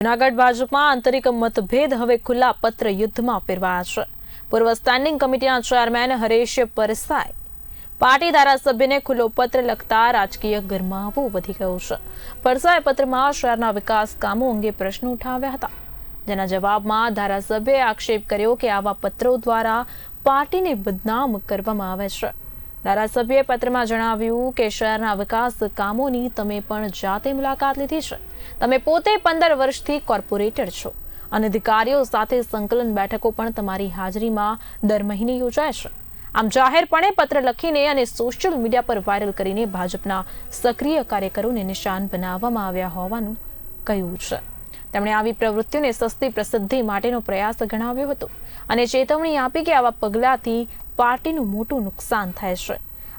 જૂનાગઢ ભાજપમાં આંતરિક મતભેદ હવે ખુલ્લા પત્ર યુદ્ધમાં ફેરવાયા છે। પૂર્વ સ્ટેન્ડિંગ કમિટીના ચેરમેન હરેશ પરસાએ પાર્ટી ધારાસભ્યને ખુલ્લો પત્ર લખતા રાજકીય ગરમાવો વધી ગયો છે। પરસાએ પત્રમાં શહેરના વિકાસ કામો અંગે પ્રશ્નો ઉઠાવ્યા હતા, જેના જવાબમાં ધારાસભ્યએ આક્ષેપ કર્યો કે આવા પત્રો દ્વારા પાર્ટીને બદનામ કરવામાં આવે છે। ધારાસભ્યએ પત્રમાં જણાવ્યું કે શહેરના વિકાસ કામોની તમે પણ જાતે મુલાકાત લીધી છે। તમે પોતે 15 વર્ષથી કોર્પોરેટર છો અને અધિકારીઓ સાથે સંકલન બેઠકો પણ તમારી હાજરીમાં દર મહિને યોજાય છે। આમ જાહેરપણે પત્ર લખીને અને સોશિયલ મીડિયા પર વાયરલ કરીને ભાજપના સક્રિય કાર્યકરોને નિશાન બનાવવામાં આવ્યા હોવાનું કહ્યું છે। તેમણે આવી પ્રવૃત્તિઓને સસ્તી પ્રસિદ્ધિ માટેનો પ્રયાસ ગણાવ્યો હતો અને ચેતવણી આપી કે આવા પગલાંથી પાર્ટીનું મોટું નુકસાન થાય છે।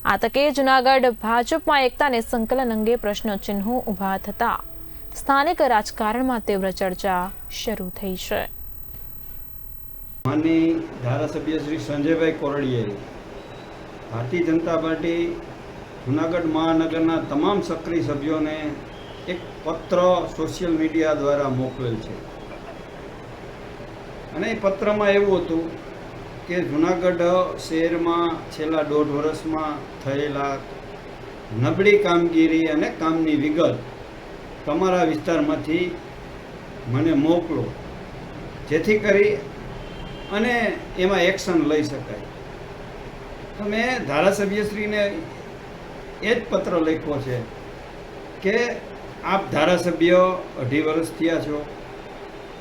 આ તકે જૂનાગઢ ભાજપમાં એકતા અને સંકલન અંગે પ્રશ્નચિહ્નો ઉભા થતા સ્થાનિક રાજકારણમાં તીવ્ર ચર્ચા શરૂ થઈ છે। માનની ધારાસભ્ય શ્રી સંજયભાઈ કોરડિયાએ ભારતીય જનતા પાર્ટી જૂનાગઢ મહાનગરના તમામ સક્રિય સભ્યોને એક પત્ર સોશિયલ મીડિયા દ્વારા મોકલેલ છે અને એ પત્રમાં એવું હતું કે જૂનાગઢ શહેરમાં છેલ્લા 1.5 વર્ષમાં થયેલા નબળી કામગીરી અને કામની વિગત તમારા વિસ્તારમાંથી મને મોકલો, જેથી કરી અને એમાં એક્શન લઈ શકાય। તો મેં ધારાસભ્યશ્રીને એ જ પત્ર લખ્યો છે કે આપ ધારાસભ્ય 2.5 વર્ષ થયા છો,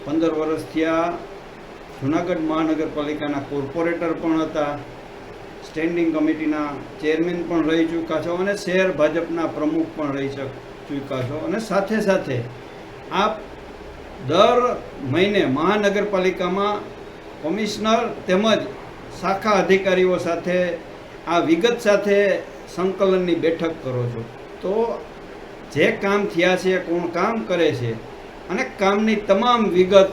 15 વર્ષ થયા જૂનાગઢ મહાનગરપાલિકાના કોર્પોરેટર પણ હતા, સ્ટેન્ડિંગ કમિટીના ચેરમેન પણ રહી ચૂક્યા છો અને શહેર ભાજપના પ્રમુખ પણ રહી ચૂક્યા છો અને સાથે સાથે આપ દર મહિને મહાનગરપાલિકામાં કમિશનર તેમજ શાખા અધિકારીઓ સાથે આ વિગત સાથે સંકલનની બેઠક કરો છો। તો જે કામ થયા છે, કોણ કામ કરે છે અને કામની તમામ વિગત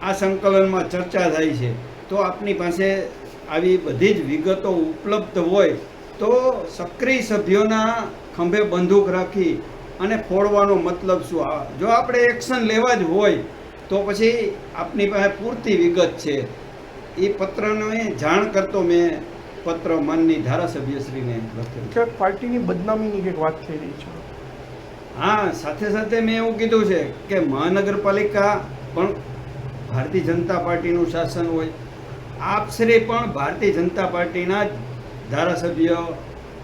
આ સંકલનમાં ચર્ચા થાય છે। તો આપની પાસે આવી બધી જ વિગતો ઉપલબ્ધ હોય તો સક્રિય સભ્યોના ખંભે બંદૂક રાખી અને ફોડવાનો મતલબ શું? જો આપણે એક્શન લેવા જ હોય તો પછી આપની પાસે પૂરતી વિગત છે। એ પત્રને જાણ કરતો મેં પત્ર માનની ધારાસભ્યશ્રીને લખ્યો। પાર્ટીની બદનામીની કંઈક વાત થઈ રહી છે। હા, સાથે સાથે મેં એવું કીધું છે કે મહાનગરપાલિકા પણ ભારતીય જનતા પાર્ટીનું શાસન હોય, આપ શ્રી પણ ભારતીય જનતા પાર્ટીના જ ધારાસભ્ય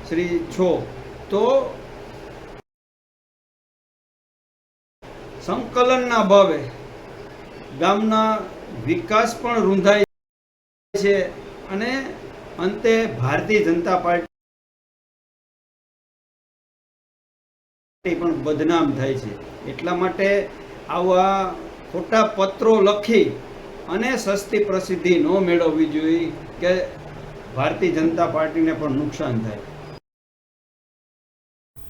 શ્રી છો, તો સંકલનના ભાવે ગામના વિકાસ પણ રૂંધાય છે અને અંતે ભારતીય જનતા પાર્ટી પણ બદનામ થાય છે। એટલા માટે આવા ખોટા પત્રો લખી અને સસ્તી પ્રસિદ્ધિ ન મેળવવી જોઈએ કે ભારતીય જનતા પાર્ટીને પણ નુકસાન થાય।